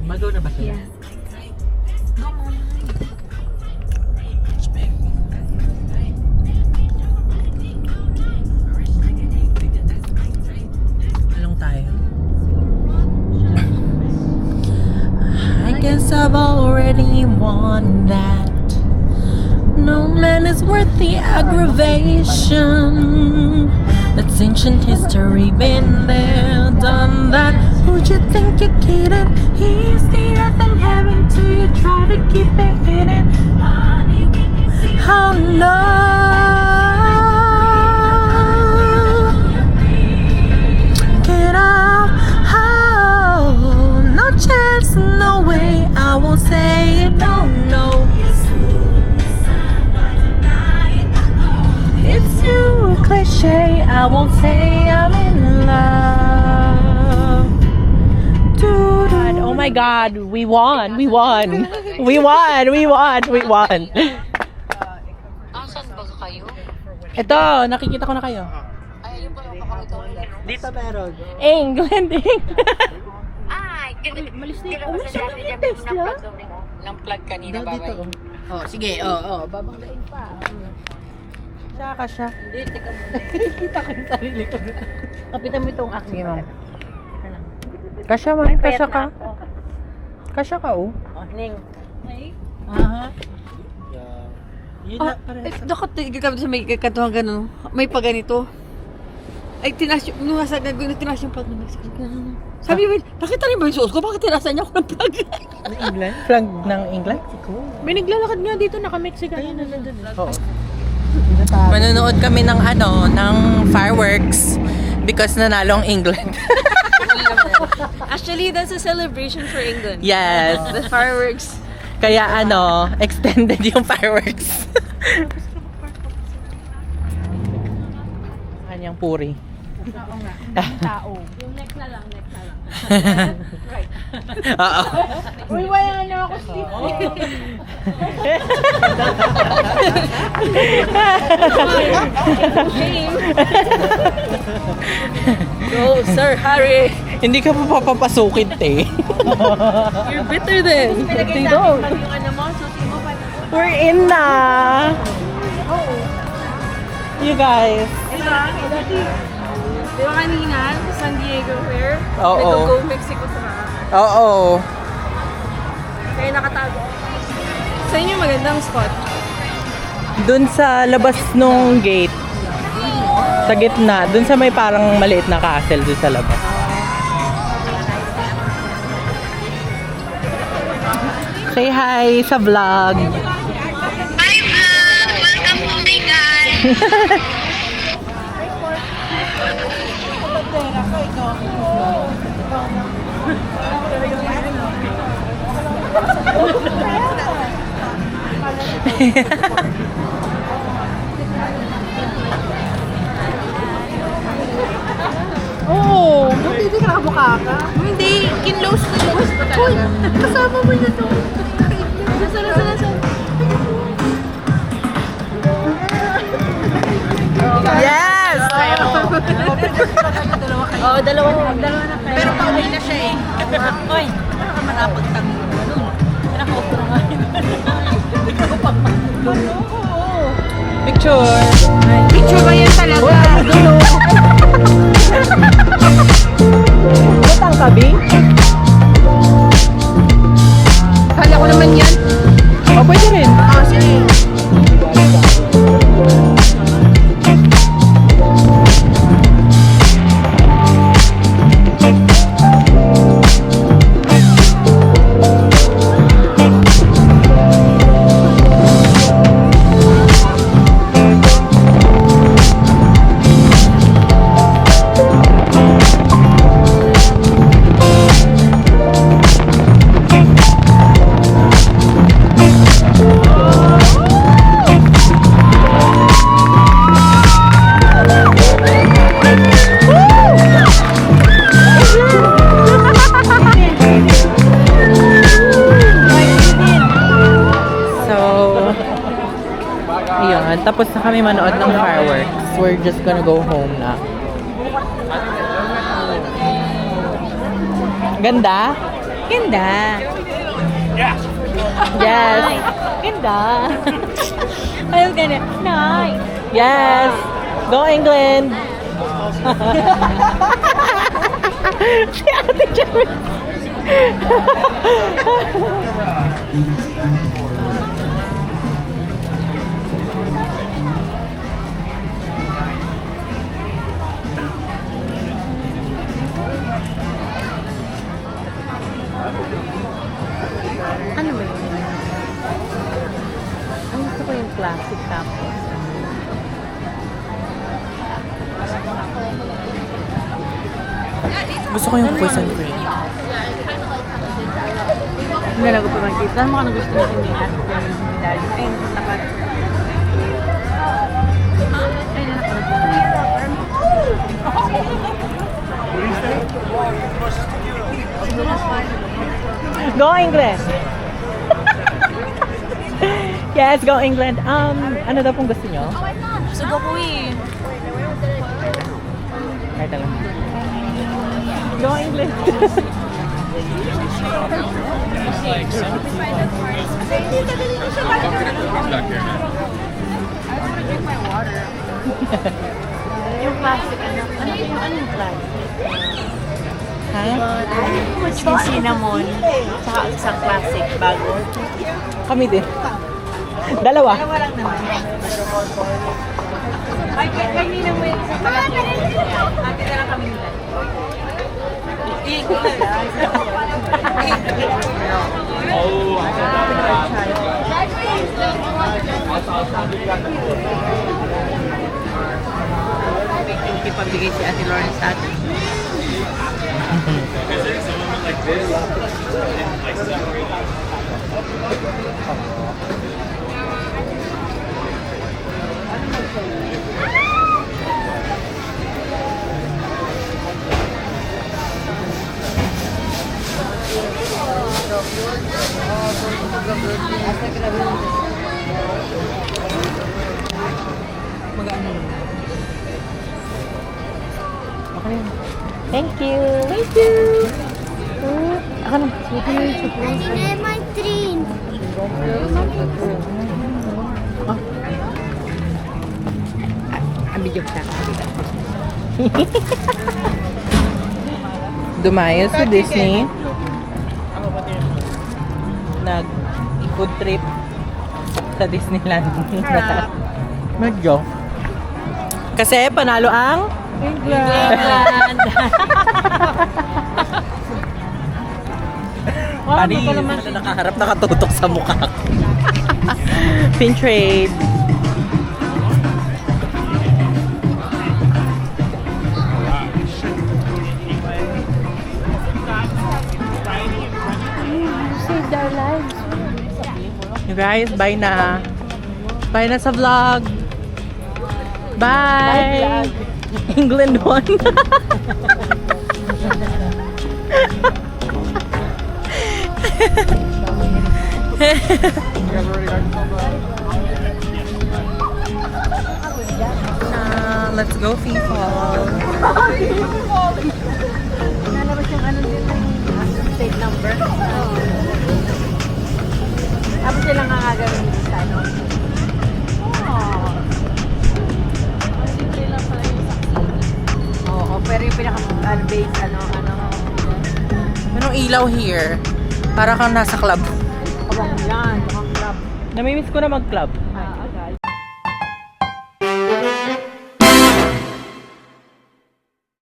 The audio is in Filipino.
Mag-go na ba sila? Yeah. Anong tayo? I guess I've already won that. No man is worth the aggravation. That's ancient history, been there, done that. Who'd you think you're kidding? He's the earth and heaven till you try to keep it hidden. Oh no. Get up, oh, no chance, no way, I won't say it, no, no. It's too cliche, I won't say I'm in love. Oh my God, we won, we won. We won, we won, we won. Asan ba kayo? Ito, nakikita ko na kayo. Ay, ayun pala, kakakita ko yun. Dito meron. England, England. Ay, malis na yun. Ng plug kanina, babay. Oh, sige, babanglain pa. Siya ka siya. Hindi, teka muna. Kita ko yung sarili ko. Kapitan mo itong aking ma'am. Kasya man, kasya ka. Kasya ka, oh. Oh, Ning. Aha. Yun na, Dapat ka sa may katuhan gano'n. May pa ganito. Ay, tinas yung, nung nasa gagawin, tinas yung plug ng Mexico. Sabi mo, nakita rin ba yung suot ko? Bakit tinasan niya ako ng plug? ng England? Flag ng England? May naglalakad nga dito, naka-Mexican. Ayun na nandun. Oo. Manonood kami ng ng fireworks because nanalo ang England. Actually, that's a celebration for England. Yes. The fireworks. Kaya extended yung fireworks. Kanyang puri. Oo nga. Tao. Yung neck na lang, neck na lang. Right. Oo. Uy, wala na ako, Steve. Go, Sir Harry. Hindi ka pa papapasukin, te. You're bitter then. They don't. Yung ano mo, susi mo pa. We're in na. You guys. Di ba kanina, San Diego Fair? Oo. May go Mexico sa Oo. kaya nakatago. Sa inyo magandang spot. Dun sa labas nung gate. Sa gitna. Dun sa may parang maliit na castle dun sa labas. Say hi sa vlog. Hi vlog! Welcome to my guys! Oh, buti ka nakamukha ka. Hindi, kinlose na yung gusto talaga. Kasama mo na to. Nasa. Yes! Oo, dalawa na kayo. Pero pauwi na siya eh. Oy, baka manapag tangi mo nun. Pinaka-off na nga yun. Picture. Picture ba yan talaga? Batang kabi? Kala ko naman yan. O, pwede rin. Ah, sige. Tapos na kami manood ng fireworks. We're just gonna go home na. Ganda? Ganda. Yes. Ganda. Ayun ganda. Nice. Yes. Go England. Si Ate Jerry. Ano ba yun? Ang gusto ko yung classic tapos. Gusto ko yung quiz and cream. Hindi na ko pa makita. Saan mo ka na gusto mo ni Ate Jerry ni Daddy? Ay, tapat. Ay, Go England! Yes, go England. Ano daw pong gusto nyo? Sugo ko eh. Ay, talaga. Go England! Yung classic, ano yung classic? Ha? Yung cinnamon, tsaka isang classic, bago. Kami din. Dalawa. Dalawa lang naman. Ay, kanina mo yung isang classic. Ate na lang kami nila. May pabigay si Ate Lauren sa atin. Thank you. Thank you. Ako na. My dream. Ang video ko sa Dumayo sa Disney. Nag-food trip sa Disneyland. Medyo. Kasi panalo ang England. Paris. Nakaharap, nakatutok sa mukha ko. Pin trade. Saved our lives. You guys, bye na. Bye na sa vlog. Bye. England won. Let's go FIFA. Nalabas yung ano din yung state number. Tapos silang kakagawin dito sa ano. Oo, pero yung pinaka-base, ano. Anong ilaw here? Para kang nasa club. Abang yan, abang club. Namimiss ko na mag-club.